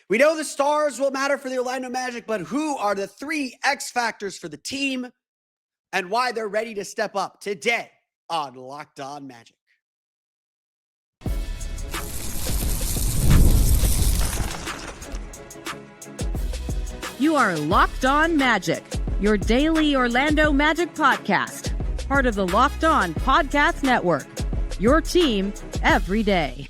We know the stars will matter for the Orlando Magic, but who are the three X factors for the team and why they're ready to step up today on Locked On Magic? You are Locked On Magic, your daily Orlando Magic podcast, part of the Locked On Podcast Network, your team every day.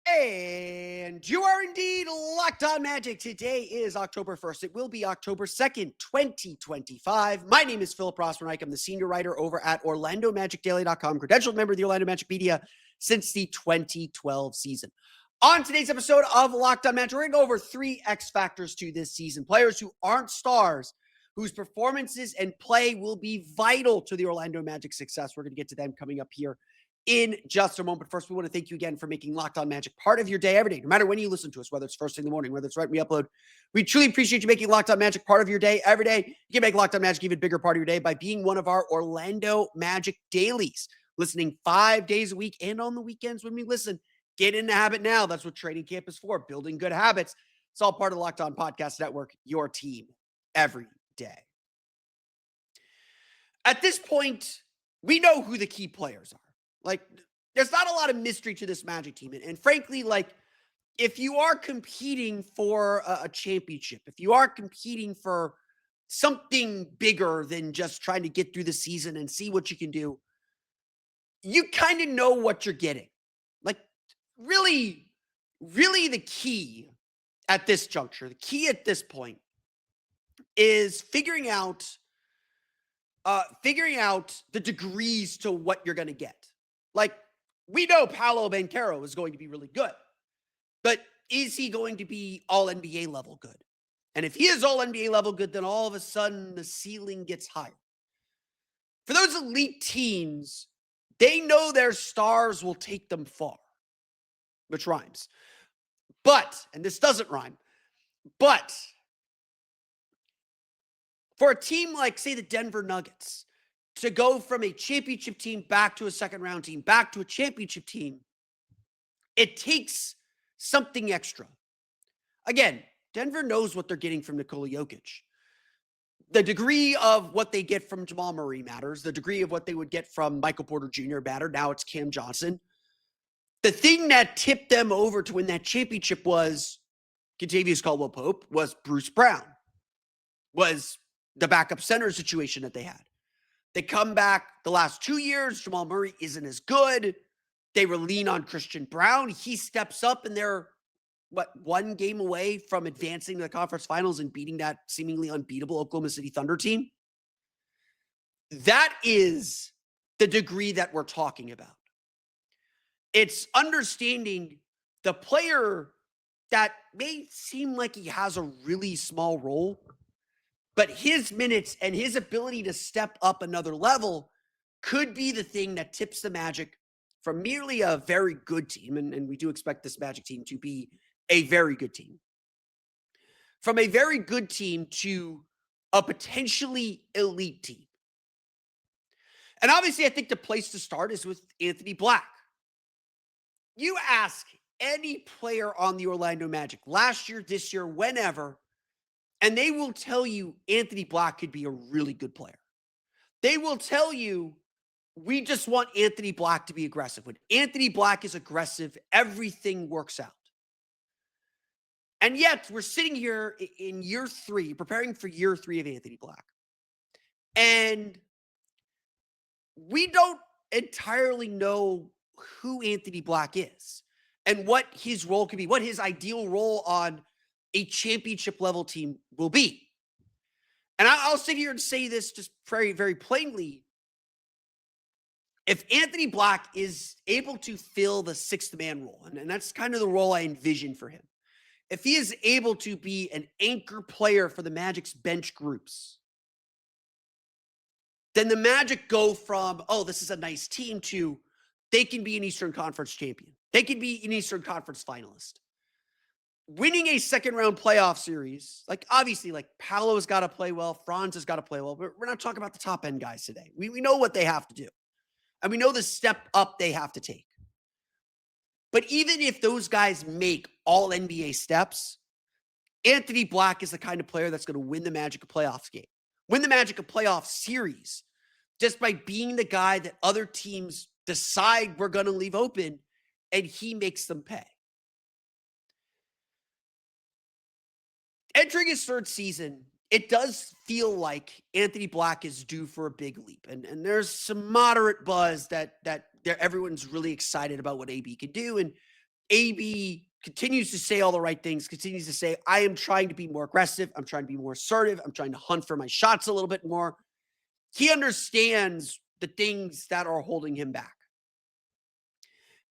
And you are indeed Locked On Magic. Today is October 1st. It will be October 2nd, 2025. My name is Philip Rossman-Reich. I'm the senior writer over at OrlandoMagicDaily.com, credentialed member of the Orlando Magic Media since the 2012 season. On today's episode of Locked On Magic, we're going to go over three X factors to this season. Players who aren't stars, whose performances and play will be vital to the Orlando Magic success. We're going to get to them coming up here in just a moment. But first, we want to thank you again for making Locked On Magic part of your day every day, no matter when you listen to us, whether it's first thing in the morning, whether it's right when we upload. We truly appreciate you making Locked On Magic part of your day every day. You can make Locked On Magic even bigger part of your day by being one of our Orlando Magic dailies, listening 5 days a week and on the weekends when we listen. Get in the habit now. That's what training camp is for, building good habits. It's all part of the Locked On Podcast Network, your team every day. At this point, we know who the key players are. Like, there's not a lot of mystery to this Magic team. And frankly, like, if you are competing for a championship, if you are competing for something bigger than just trying to get through the season and see what you can do, you kind of know what you're getting. Like, really the key at this juncture, the key at this point is figuring out the degrees to what you're going to get. Like, we know Paolo Banchero is going to be really good, but is he going to be all NBA level good? And if he is all NBA level good, then all of a sudden the ceiling gets higher. For those elite teams, they know their stars will take them far, which rhymes. But, and this doesn't rhyme, but for a team like, say, the Denver Nuggets, to go from a championship team back to a second-round team, back to a championship team, it takes something extra. Again, Denver knows what they're getting from Nikola Jokic. The degree of what they get from Jamal Murray matters. The degree of what they would get from Michael Porter Jr. mattered. Now it's Cam Johnson. The thing that tipped them over to win that championship was Kentavious Caldwell-Pope, was Bruce Brown, was the backup center situation that they had. They come back the last 2 years. Jamal Murray isn't as good. They lean on Christian Brown. He steps up, and they're, one game away from advancing to the conference finals and beating that seemingly unbeatable Oklahoma City Thunder team. That is the degree that we're talking about. It's understanding the player that may seem like he has a really small role, but his minutes and his ability to step up another level could be the thing that tips the Magic from merely a very good team, and we do expect this Magic team to be a very good team, from a very good team to a potentially elite team. And obviously, I think the place to start is with Anthony Black. You ask any player on the Orlando Magic, last year, this year, whenever, and they will tell you Anthony Black could be a really good player. They will tell you, we just want Anthony Black to be aggressive. When Anthony Black is aggressive, everything works out. And yet, we're sitting here in year 3, preparing for year 3 of Anthony Black. And we don't entirely know who Anthony Black is and what his role could be, what his ideal role on a championship level team will be. And I'll sit here and say this just very, very plainly. If Anthony Black is able to fill the sixth man role, and that's kind of the role I envision for him, if he is able to be an anchor player for the Magic's bench groups, then the Magic go from, oh, this is a nice team, to they can be an Eastern Conference champion. They can be an Eastern Conference finalist. Winning a second-round playoff series, like, obviously, like, Paolo's got to play well, Franz has got to play well, but we're not talking about the top-end guys today. We know what they have to do, and we know the step up they have to take. But even if those guys make all NBA steps, Anthony Black is the kind of player that's going to win the Magic a playoffs game, win the Magic a playoff series, just by being the guy that other teams decide we're going to leave open, and he makes them pay. Entering his third season, it does feel like Anthony Black is due for a big leap. And there's some moderate buzz that everyone's really excited about what AB can do. And AB continues to say all the right things, continues to say, I am trying to be more aggressive. I'm trying to be more assertive. I'm trying to hunt for my shots a little bit more. He understands the things that are holding him back.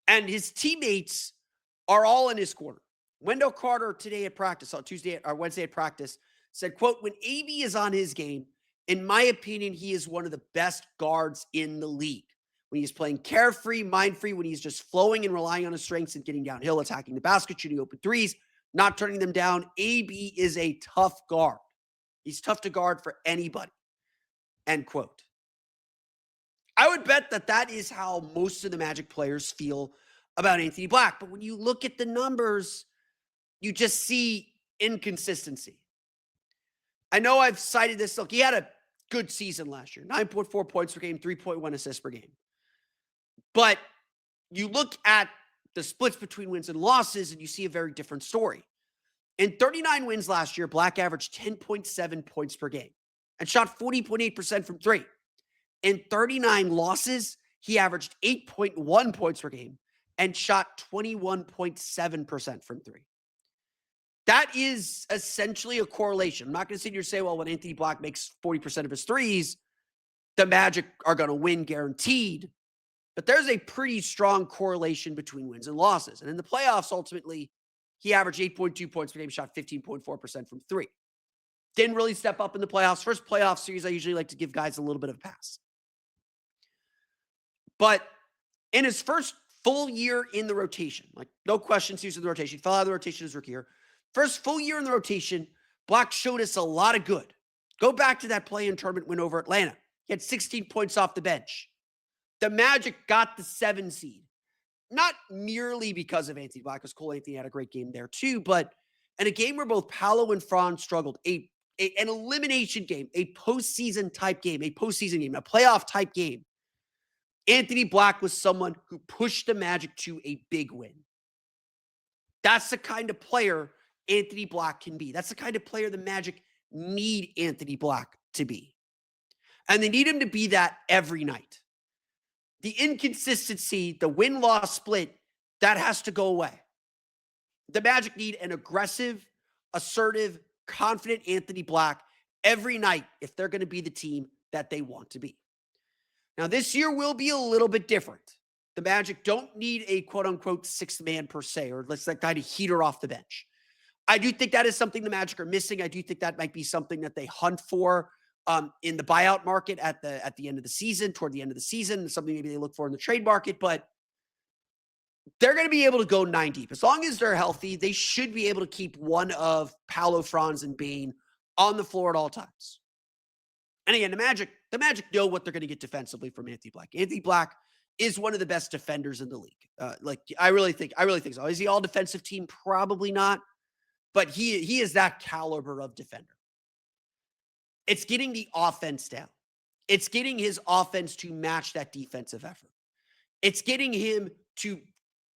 And his teammates are all in his corner. Wendell Carter today at practice, on Wednesday at practice, said, quote, when AB is on his game, in my opinion, he is one of the best guards in the league. When he's playing carefree, mind-free, when he's just flowing and relying on his strengths and getting downhill, attacking the basket, shooting open threes, not turning them down, AB is a tough guard. He's tough to guard for anybody, end quote. I would bet that is how most of the Magic players feel about Anthony Black. But when you look at the numbers, you just see inconsistency. I know I've cited this. Look, he had a good season last year, 9.4 points per game, 3.1 assists per game. But you look at the splits between wins and losses, and you see a very different story. In 39 wins last year, Black averaged 10.7 points per game and shot 40.8% from three. In 39 losses, he averaged 8.1 points per game and shot 21.7% from three. That is essentially a correlation. I'm not going to sit here and say, well, when Anthony Black makes 40% of his threes, the Magic are going to win guaranteed. But there's a pretty strong correlation between wins and losses. And in the playoffs, ultimately, he averaged 8.2 points per game, shot 15.4% from three. Didn't really step up in the playoffs. First playoff series, I usually like to give guys a little bit of a pass. But in his first full year in the rotation, like no questions, he was in the rotation. He fell out of the rotation his rookie year. First full year in the rotation, Black showed us a lot of good. Go back to that play-in tournament win over Atlanta. He had 16 points off the bench. The Magic got the 7 seed. Not merely because of Anthony Black, because Cole Anthony had a great game there too, but in a game where both Paolo and Franz struggled, an elimination game, a postseason type game, a playoff type game, Anthony Black was someone who pushed the Magic to a big win. That's the kind of player Anthony Black can be. That's the kind of player the Magic need Anthony Black to be. And they need him to be that every night. The inconsistency, the win-loss split, that has to go away. The Magic need an aggressive, assertive, confident Anthony Black every night if they're going to be the team that they want to be. Now, this year will be a little bit different. The Magic don't need a quote-unquote sixth man per se, or let's that guy to heater off the bench. I do think that is something the Magic are missing. I do think that might be something that they hunt for in the buyout market at the end of the season, toward the end of the season, something maybe they look for in the trade market, but they're going to be able to go 9 deep. As long as they're healthy, they should be able to keep one of Paolo, Franz, and Bane on the floor at all times. And again, the Magic know what they're going to get defensively from Anthony Black. Anthony Black is one of the best defenders in the league. I really think so. Is he all defensive team? Probably not, but he is that caliber of defender. It's getting the offense down. It's getting his offense to match that defensive effort. It's getting him to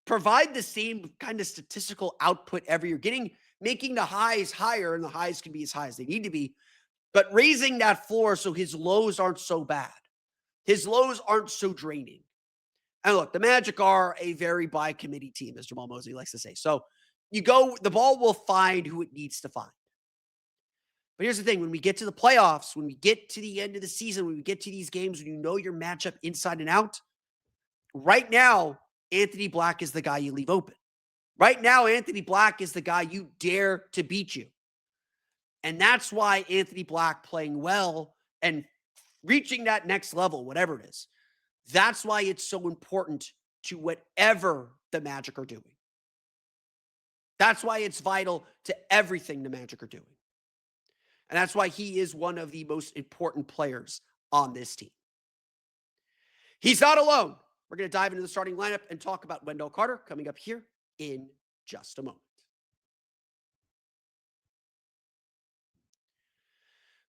provide the same kind of statistical output every year, making the highs higher, and the highs can be as high as they need to be, but raising that floor so his lows aren't so bad. His lows aren't so draining. And look, the Magic are a very by committee team, as Jamal Mosley likes to say. So the ball will find who it needs to find. But here's the thing, when we get to the playoffs, when we get to the end of the season, when we get to these games, when you know your matchup inside and out, right now, Anthony Black is the guy you leave open. Right now, Anthony Black is the guy you dare to beat you. And that's why Anthony Black playing well and reaching that next level, whatever it is, that's why it's so important to whatever the Magic are doing. That's why it's vital to everything the Magic are doing. And that's why he is one of the most important players on this team. He's not alone. We're going to dive into the starting lineup and talk about Wendell Carter coming up here in just a moment.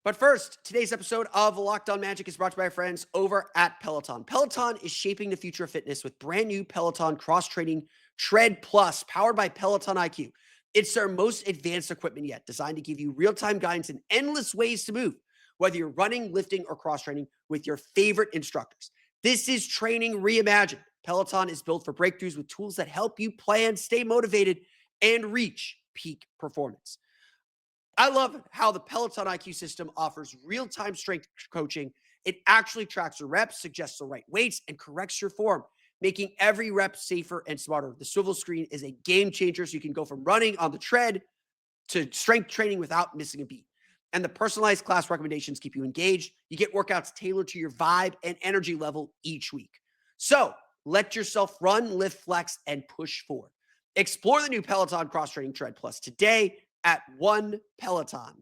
But first, today's episode of Locked On Magic is brought to you by our friends over at Peloton. Peloton is shaping the future of fitness with brand new Peloton cross-training Tread Plus, powered by Peloton IQ. It's their most advanced equipment yet, designed to give you real-time guidance and endless ways to move, whether you're running, lifting, or cross-training with your favorite instructors. This is training reimagined. Peloton is built for breakthroughs with tools that help you plan, stay motivated, and reach peak performance. I love how the Peloton IQ system offers real-time strength coaching. It actually tracks your reps, suggests the right weights, and corrects your form, making every rep safer and smarter. The swivel screen is a game changer, so you can go from running on the tread to strength training without missing a beat. And the personalized class recommendations keep you engaged. You get workouts tailored to your vibe and energy level each week. So let yourself run, lift, flex, and push forward. Explore the new Peloton cross-training Tread Plus today at onepeloton.com.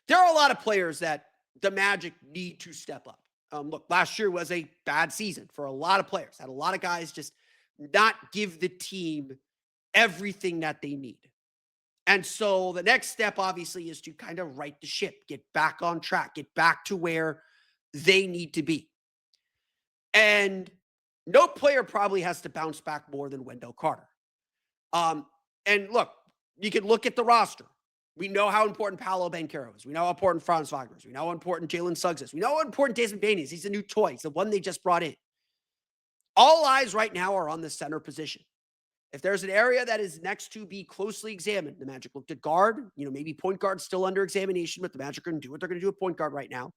There are a lot of players that the Magic need to step up. Look, last year was a bad season for a lot of players. Had a lot of guys just not give the team everything that they need. And so the next step, obviously, is to kind of right the ship, get back on track, get back to where they need to be. And no player probably has to bounce back more than Wendell Carter. And look, you can look at the roster. We know how important Paolo Banchero is. We know how important Franz Wagner is. We know how important Jalen Suggs is. We know how important Desmond Bane is. He's a new toy. He's the one they just brought in. All eyes right now are on the center position. If there's an area that is next to be closely examined, the Magic looked at guard, maybe point guard still under examination, but the Magic are going to do what they're going to do at point guard right now.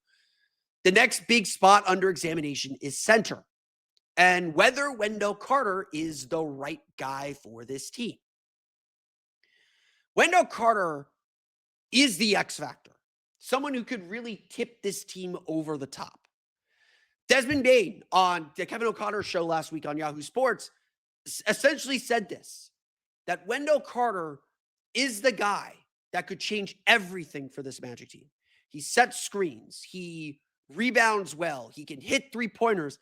The next big spot under examination is center. And whether Wendell Carter is the right guy for this team. Wendell Carter is the X factor, someone who could really tip this team over the top. Desmond Bane on the Kevin O'Connor show last week on Yahoo Sports essentially said this, that Wendell Carter is the guy that could change everything for this Magic team. He sets screens. He rebounds well. He can hit three-pointers.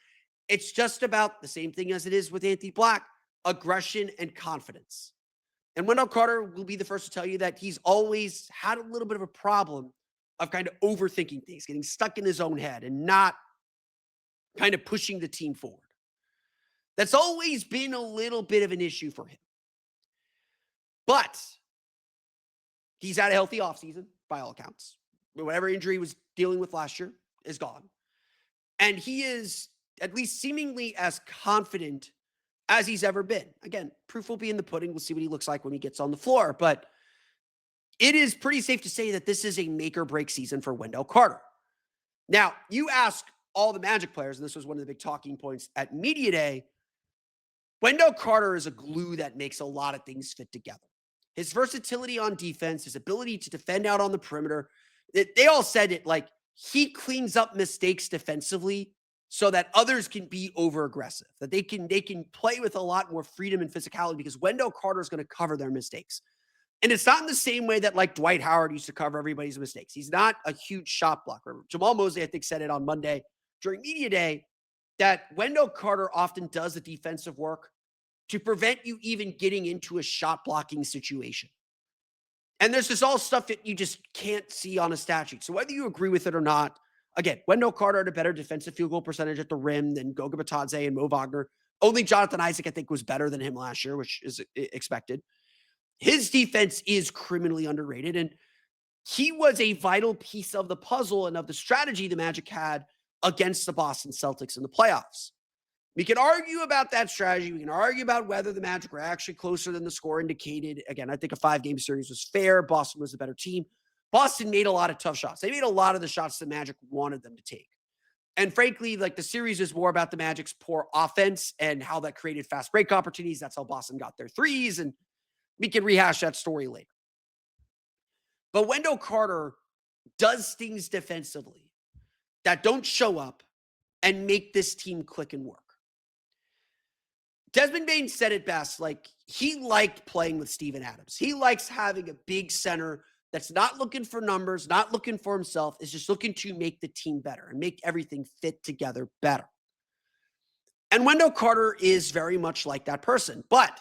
It's just about the same thing as it is with Anthony Black, aggression and confidence. And Wendell Carter will be the first to tell you that he's always had a little bit of a problem of kind of overthinking things, getting stuck in his own head and not kind of pushing the team forward. That's always been a little bit of an issue for him. But he's had a healthy offseason by all accounts. Whatever injury he was dealing with last year is gone. And he is at least seemingly as confident as he's ever been. Again, proof will be in the pudding. We'll see what he looks like when he gets on the floor. But it is pretty safe to say that this is a make or break season for Wendell Carter. Now, you ask all the Magic players, and this was one of the big talking points at Media Day, Wendell Carter is a glue that makes a lot of things fit together. His versatility on defense, his ability to defend out on the perimeter, they all said it, like, he cleans up mistakes defensively so that others can be over aggressive, that they can play with a lot more freedom and physicality because Wendell Carter is going to cover their mistakes. And it's not in the same way that like Dwight Howard used to cover everybody's mistakes. He's not a huge shot blocker. Jamal Mosley, I think, said it on Monday during Media Day that Wendell Carter often does the defensive work to prevent you even getting into a shot blocking situation. And there's just all stuff that you just can't see on a stat sheet. So whether you agree with it or not, again, Wendell Carter had a better defensive field goal percentage at the rim than Goga Bitadze and Mo Wagner. Only Jonathan Isaac, I think, was better than him last year, which is expected. His defense is criminally underrated, and he was a vital piece of the puzzle and of the strategy the Magic had against the Boston Celtics in the playoffs. We can argue about that strategy. We can argue about whether the Magic were actually closer than the score indicated. Again, I think a 5-game series was fair. Boston was the better team. Boston made a lot of tough shots. They made a lot of the shots the Magic wanted them to take. And frankly, like the series is more about the Magic's poor offense and how that created fast break opportunities. That's how Boston got their threes. And we can rehash that story later. But Wendell Carter does things defensively that don't show up and make this team click and work. Desmond Bane said it best, like he liked playing with Steven Adams. He likes having a big center that's not looking for numbers, not looking for himself, is just looking to make the team better and make everything fit together better. And Wendell Carter is very much like that person. But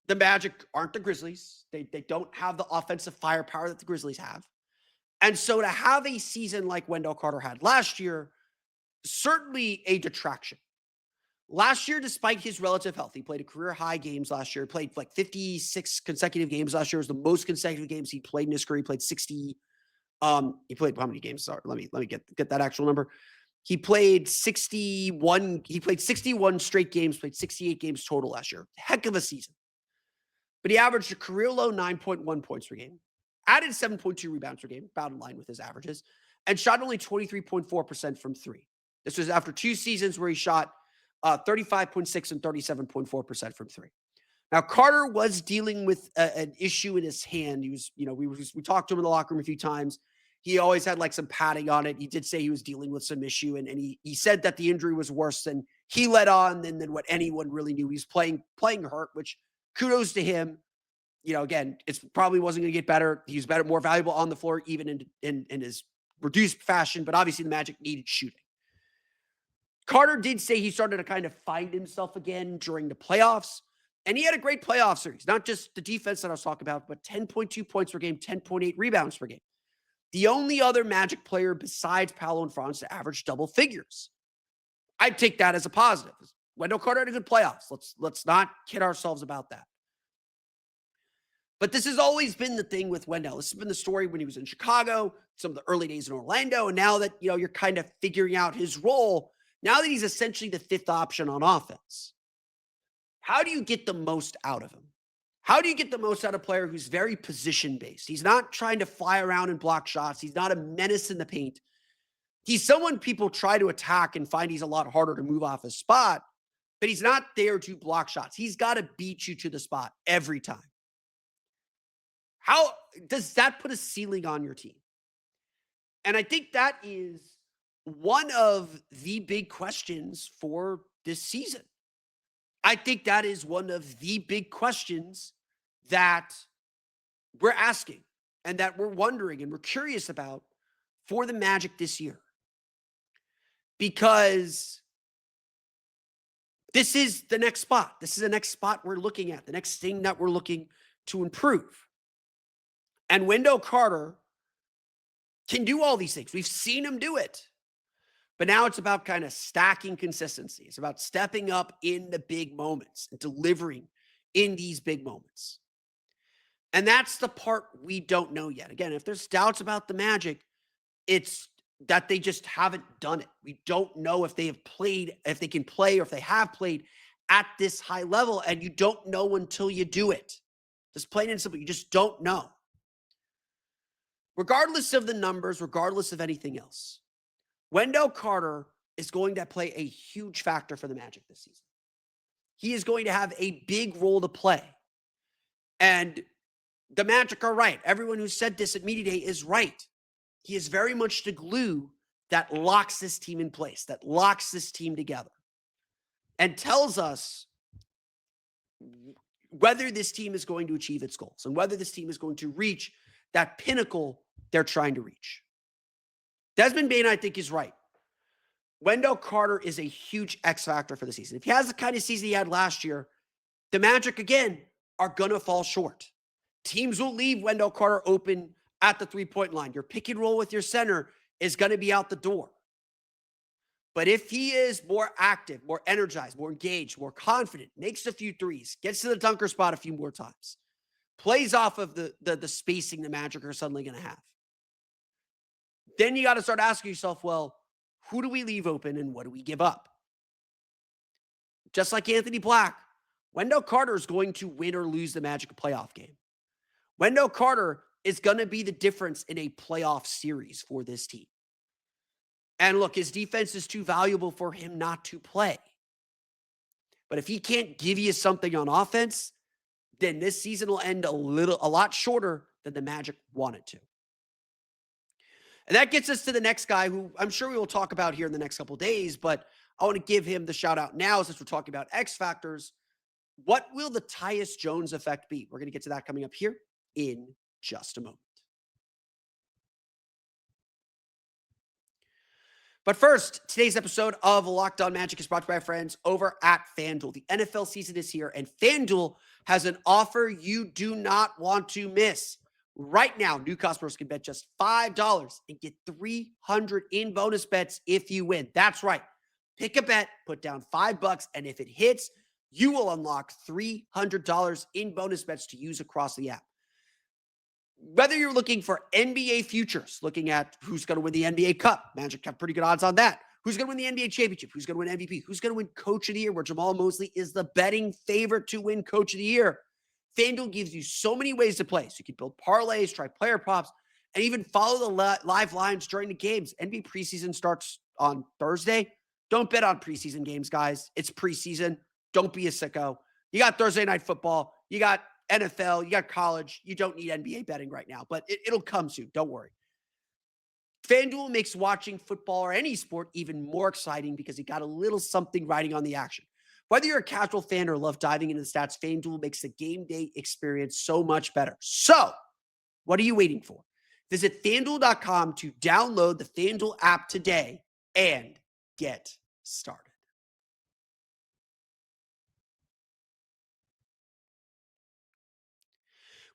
the Magic aren't the Grizzlies. They don't have the offensive firepower that the Grizzlies have. And so to have a season like Wendell Carter had last year, certainly a detraction. Last year, despite his relative health, he played a career high games last year. He played like 56 consecutive games last year. It was the most consecutive games he played in his career. He played 60. He played how many games? Sorry, let me get that actual number. He played 61. He played 61 straight games, played 68 games total last year. Heck of a season. But he averaged a career low 9.1 points per game, added 7.2 rebounds per game, about in line with his averages, and shot only 23.4% from three. This was after 2 seasons where he shot 35.6 and 37.4% from three. Now, Carter was dealing with an issue in his hand. He was, we talked to him in the locker room a few times. He always had like some padding on it. He did say he was dealing with some issue, and he said that the injury was worse than he let on than what anyone really knew. He's playing hurt, which kudos to him. Again, it probably wasn't going to get better. He was better, more valuable on the floor, even in his reduced fashion, but obviously the Magic needed shooting. Carter did say he started to kind of find himself again during the playoffs, and he had a great playoff series, not just the defense that I was talking about, but 10.2 points per game, 10.8 rebounds per game. The only other Magic player besides Paolo and Franz to average double figures. I'd take that as a positive. Wendell Carter had a good playoffs. Let's not kid ourselves about that. But this has always been the thing with Wendell. This has been the story when he was in Chicago, some of the early days in Orlando, and now that you're kind of figuring out his role. Now that he's essentially the fifth option on offense, how do you get the most out of him? How do you get the most out of a player who's very position-based? He's not trying to fly around and block shots. He's not a menace in the paint. He's someone people try to attack and find he's a lot harder to move off his spot, but he's not there to block shots. He's got to beat you to the spot every time. How does that put a ceiling on your team? And I think that is one of the big questions for this season. I think that is one of the big questions that we're asking and that we're wondering and we're curious about for the Magic this year. Because this is the next spot. This is the next spot we're looking at, the next thing that we're looking to improve. And Wendell Carter can do all these things. We've seen him do it. But now it's about kind of stacking consistency. It's about stepping up in the big moments and delivering in these big moments. And that's the part we don't know yet. Again, if there's doubts about the Magic, it's that they just haven't done it. We don't know if they have played, if they can play, or if they have played at this high level. And you don't know until you do it. Just plain and simple, you just don't know. Regardless of the numbers, regardless of anything else, Wendell Carter is going to play a huge factor for the Magic this season. He is going to have a big role to play. And the Magic are right. Everyone who said this at Media Day is right. He is very much the glue that locks this team in place, that locks this team together, and tells us whether this team is going to achieve its goals and whether this team is going to reach that pinnacle they're trying to reach. Desmond Bain, I think, is right. Wendell Carter is a huge X factor for the season. If he has the kind of season he had last year, the Magic, again, are going to fall short. Teams will leave Wendell Carter open at the three-point line. Your pick and roll with your center is going to be out the door. But if he is more active, more energized, more engaged, more confident, makes a few threes, gets to the dunker spot a few more times, plays off of the spacing the Magic are suddenly going to have, then you got to start asking yourself, well, who do we leave open and what do we give up? Just like Anthony Black, Wendell Carter is going to win or lose the Magic playoff game. Wendell Carter is going to be the difference in a playoff series for this team. And look, his defense is too valuable for him not to play. But if he can't give you something on offense, then this season will end a lot shorter than the Magic wanted to. And that gets us to the next guy who I'm sure we will talk about here in the next couple of days, but I want to give him the shout out now since we're talking about X factors. What will the Tyus Jones effect be? We're going to get to that coming up here in just a moment. But first, today's episode of Locked On Magic is brought to you by our friends over at FanDuel. The NFL season is here, and FanDuel has an offer you do not want to miss. Right now, new customers can bet just $5 and get $300 in bonus bets if you win. That's right. Pick a bet, put down $5, and if it hits, you will unlock $300 in bonus bets to use across the app. Whether you're looking for NBA futures, looking at who's going to win the NBA Cup, Magic have pretty good odds on that. Who's going to win the NBA championship? Who's going to win MVP? Who's going to win Coach of the Year, where Jamal Mosley is the betting favorite to win Coach of the Year? FanDuel gives you so many ways to play. So you can build parlays, try player props, and even follow the live lines during the games. NBA preseason starts on Thursday. Don't bet on preseason games, guys. It's preseason. Don't be a sicko. You got Thursday night football. You got NFL, you got college. You don't need NBA betting right now, but it'll come soon. Don't worry. FanDuel makes watching football or any sport even more exciting because you got a little something riding on the action. Whether you're a casual fan or love diving into the stats, FanDuel makes the game day experience so much better. So, what are you waiting for? Visit FanDuel.com to download the FanDuel app today and get started.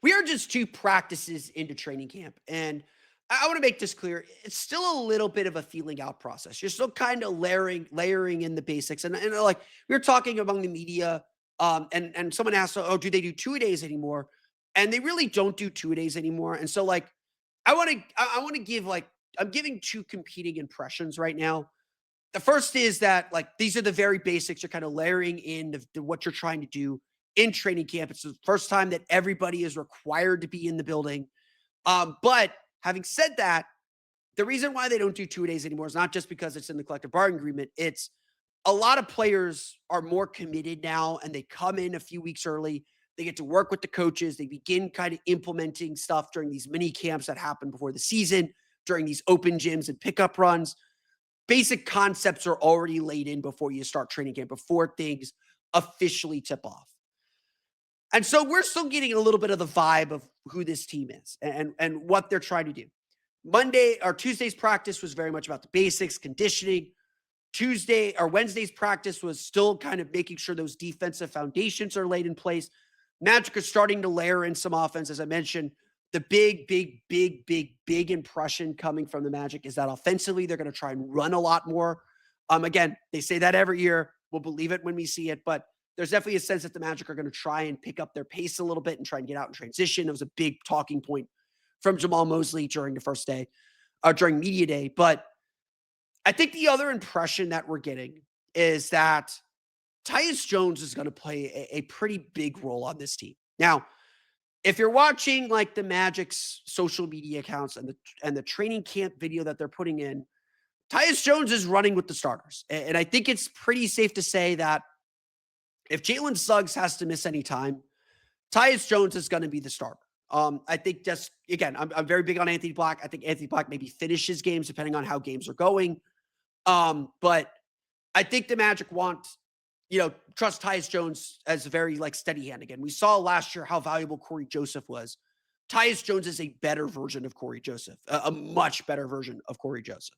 We are just 2 practices into training camp, and I want to make this clear. It's still a little bit of a feeling out process. You're still kind of layering in the basics. And like we were talking among the media, and someone asked, oh, do they do 2-a-days anymore? And they really don't do 2-a-days anymore. And so like, I want to give I'm giving 2 competing impressions right now. The first is that like, these are the very basics. You're kind of layering in what you're trying to do in training camp. It's the first time that everybody is required to be in the building. But having said that, the reason why they don't do 2-a-days anymore is not just because it's in the collective bargaining agreement. It's a lot of players are more committed now, and they come in a few weeks early. They get to work with the coaches. They begin kind of implementing stuff during these mini camps that happen before the season, during these open gyms and pickup runs. Basic concepts are already laid in before you start training camp, before things officially tip off. And so we're still getting a little bit of the vibe of who this team is and what they're trying to do. Monday or Tuesday's practice was very much about the basics, conditioning. Wednesday's practice was still kind of making sure those defensive foundations are laid in place. Magic is starting to layer in some offense. As I mentioned, the big impression coming from the Magic is that offensively, they're going to try and run a lot more. Again, they say that every year. We'll believe it when we see it, but there's definitely a sense that the Magic are going to try and pick up their pace a little bit and try and get out in transition. It was a big talking point from Jamal Mosley during the first day, during media day. But I think the other impression that we're getting is that Tyus Jones is going to play a pretty big role on this team. Now, if you're watching like the Magic's social media accounts and the training camp video that they're putting in, Tyus Jones is running with the starters. And I think it's pretty safe to say that if Jalen Suggs has to miss any time, Tyus Jones is going to be the starter. I think just, again, I'm very big on Anthony Black. I think Anthony Black maybe finishes games depending on how games are going. But I think the Magic want, trust Tyus Jones as a very steady hand again. We saw last year how valuable Corey Joseph was. Tyus Jones is a better version of Corey Joseph, a much better version of Corey Joseph.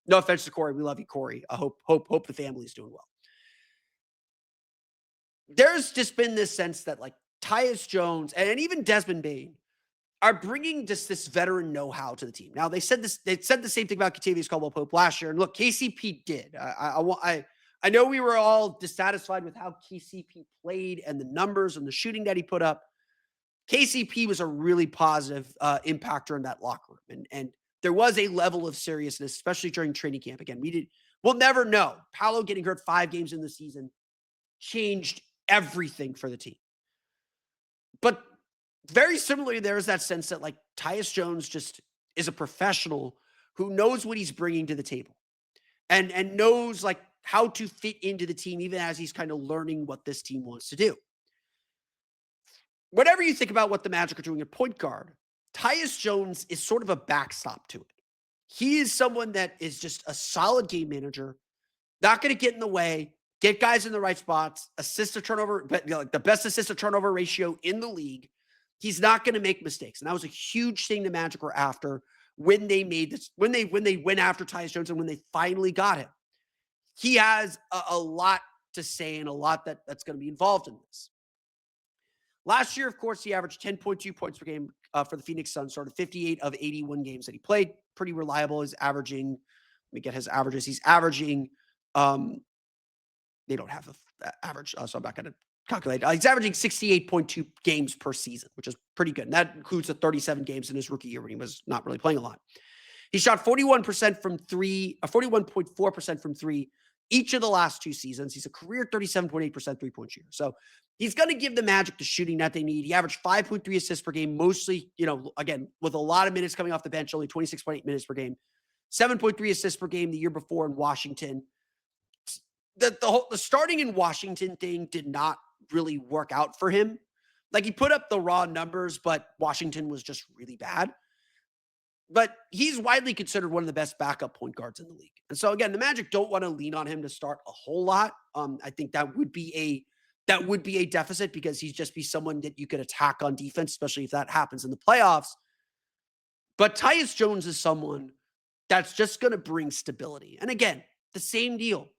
No offense to Corey. We love you, Corey. I hope the family's doing well. There's just been this sense that Tyus Jones and even Desmond Bane are bringing just this veteran know-how to the team. Now they said the same thing about Kentavious Caldwell-Pope last year. And look, KCP did. I know we were all dissatisfied with how KCP played and the numbers and the shooting that he put up. KCP was a really positive impactor in that locker room. And there was a level of seriousness, especially during training camp. Again, we'll never know. Paolo getting hurt 5 games in the season changed everything for the team. But very similarly, there's that sense that Tyus Jones just is a professional who knows what he's bringing to the table and knows how to fit into the team, even as he's kind of learning what this team wants to do. Whatever you think about what the Magic are doing at point guard, Tyus Jones is sort of a backstop to it. He is someone that is just a solid game manager, not going to get in the way, get guys in the right spots, assist to turnover, but the best assist to turnover ratio in the league. He's not going to make mistakes. And that was a huge thing the Magic were after when they made this, when they went after Tyus Jones and when they finally got him. He has a lot to say and a lot that's going to be involved in this. Last year, of course, he averaged 10.2 points per game for the Phoenix Suns, sort of 58 of 81 games that he played. Pretty reliable. He's averaging, let me get his averages. He's averaging, they don't have the average, so I'm not going to calculate. He's averaging 68.2 games per season, which is pretty good. And that includes the 37 games in his rookie year when he was not really playing a lot. He shot 41% from three, 41.4% from three each of the last two seasons. He's a career 37.8% three-point shooter. So he's going to give the Magic the shooting that they need. He averaged 5.3 assists per game, mostly, again, with a lot of minutes coming off the bench, only 26.8 minutes per game, 7.3 assists per game the year before in Washington. The starting in Washington thing did not really work out for him. Like, he put up the raw numbers, but Washington was just really bad. But he's widely considered one of the best backup point guards in the league. And so, again, the Magic don't want to lean on him to start a whole lot. I think that would be a deficit, because he'd just be someone that you could attack on defense, especially if that happens in the playoffs. But Tyus Jones is someone that's just going to bring stability. And again, the same deal.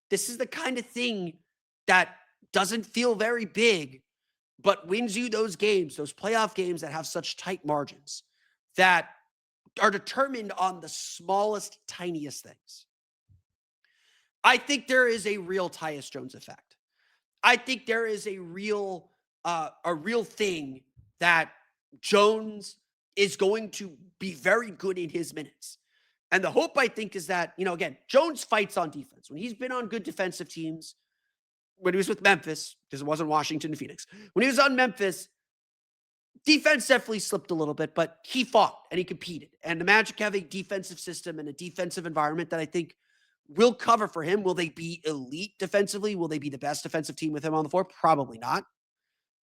This is the kind of thing that doesn't feel very big, but wins you those games, those playoff games that have such tight margins, that are determined on the smallest, tiniest things. I think there is a real Tyus Jones effect. I think there is a real thing that Jones is going to be very good in his minutes. And the hope, I think, is that, again, Jones fights on defense. When he's been on good defensive teams, when he was with Memphis, because it wasn't Washington and Phoenix, when he was on Memphis, defense definitely slipped a little bit, but he fought and he competed. And the Magic have a defensive system and a defensive environment that I think will cover for him. Will they be elite defensively? Will they be the best defensive team with him on the floor? Probably not.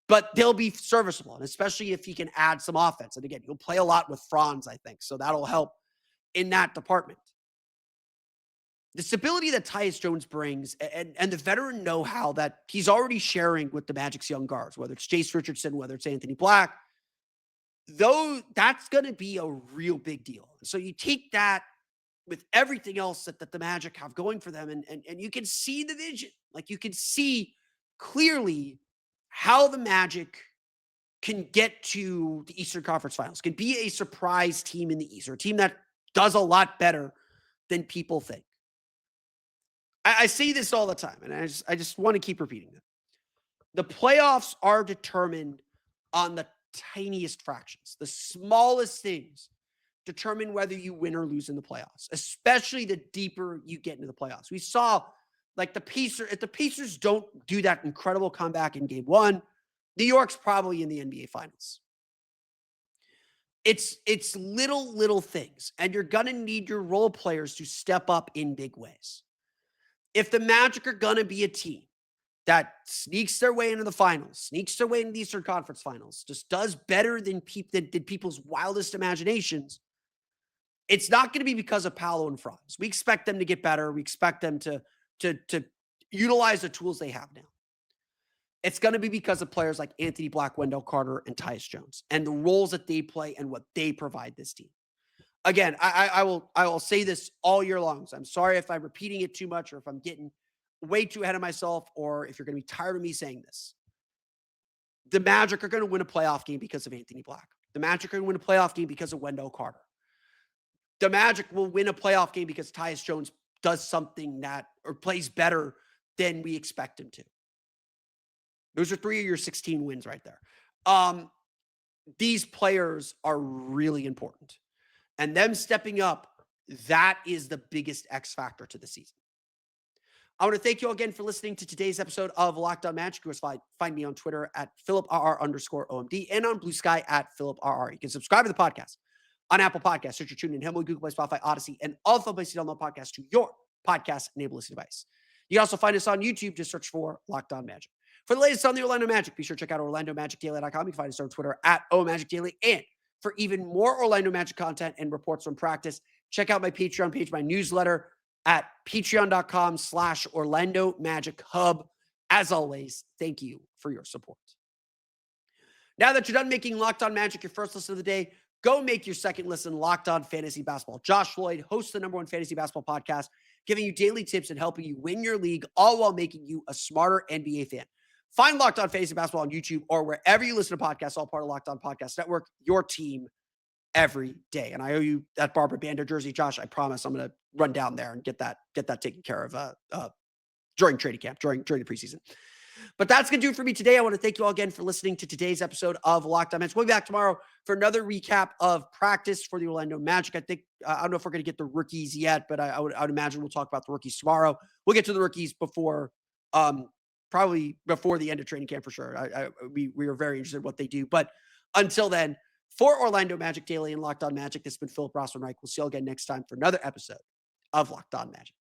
But they'll be serviceable, and especially if he can add some offense. And again, he'll play a lot with Franz, I think, so that'll help in that department. The stability that Tyus Jones brings and the veteran know-how that he's already sharing with the Magic's young guards, whether it's Jace Richardson, whether it's Anthony Black, though, that's going to be a real big deal. So you take that with everything else that the Magic have going for them, and you can see the vision. Like, you can see clearly how the Magic can get to the Eastern Conference Finals, can be a surprise team in the East, or a team that does a lot better than people think. I say this all the time, and I just want to keep repeating it. The playoffs are determined on the tiniest fractions. The smallest things determine whether you win or lose in the playoffs, especially the deeper you get into the playoffs. We saw, like, if the Pacers don't do that incredible comeback in game one, New York's probably in the NBA Finals. It's little things, and you're going to need your role players to step up in big ways. If the Magic are going to be a team that sneaks their way into the finals, sneaks their way into the Eastern Conference Finals, just does better than people's wildest imaginations, it's not going to be because of Paolo and Franz. We expect them to get better. We expect them to utilize the tools they have now. It's going to be because of players like Anthony Black, Wendell Carter, and Tyus Jones, and the roles that they play and what they provide this team. Again, I will say this all year long. So I'm sorry if I'm repeating it too much, or if I'm getting way too ahead of myself, or if you're going to be tired of me saying this. The Magic are going to win a playoff game because of Anthony Black. The Magic are going to win a playoff game because of Wendell Carter. The Magic will win a playoff game because Tyus Jones does something or plays better than we expect him to. Those are 3 of your 16 wins right there. These players are really important. And them stepping up, that is the biggest X factor to the season. I want to thank you all again for listening to today's episode of Locked On Magic. You can find me on Twitter at PhilipRR_OMD and on Blue Sky at PhilipRR. You can subscribe to the podcast on Apple Podcasts, Stitcher, TuneIn, Himalaya, Google Play, Spotify, Odyssey, and all the places to download podcasts to your podcast-enabled listening device. You can also find us on YouTube. Just search for Locked On Magic. For the latest on the Orlando Magic, be sure to check out OrlandoMagicDaily.com. You can find us on Twitter at OMagicDaily. And for even more Orlando Magic content and reports from practice, check out my Patreon page, my newsletter at patreon.com/Orlando Magic Hub. As always, thank you for your support. Now that you're done making Locked On Magic your first listen of the day, Go make your second listen Locked On Fantasy Basketball. Josh Floyd hosts the #1 fantasy basketball podcast, giving you daily tips and helping you win your league, all while making you a smarter NBA fan. Find Locked On Fantasy Basketball on YouTube or wherever you listen to podcasts, all part of Locked On Podcast Network, your team every day. And I owe you that Barbara Banda jersey, Josh. I promise I'm going to run down there and get that taken care of during training camp, during the preseason. But that's going to do it for me today. I want to thank you all again for listening to today's episode of Locked On Magic. We'll be back tomorrow for another recap of practice for the Orlando Magic. I think, I don't know if we're going to get the rookies yet, but I would imagine we'll talk about the rookies tomorrow. We'll get to the rookies before, probably before the end of training camp for sure. We are very interested in what they do. But until then, for Orlando Magic Daily and Locked On Magic, this has been Philip Rossman-Reich. We'll see you all again next time for another episode of Locked On Magic.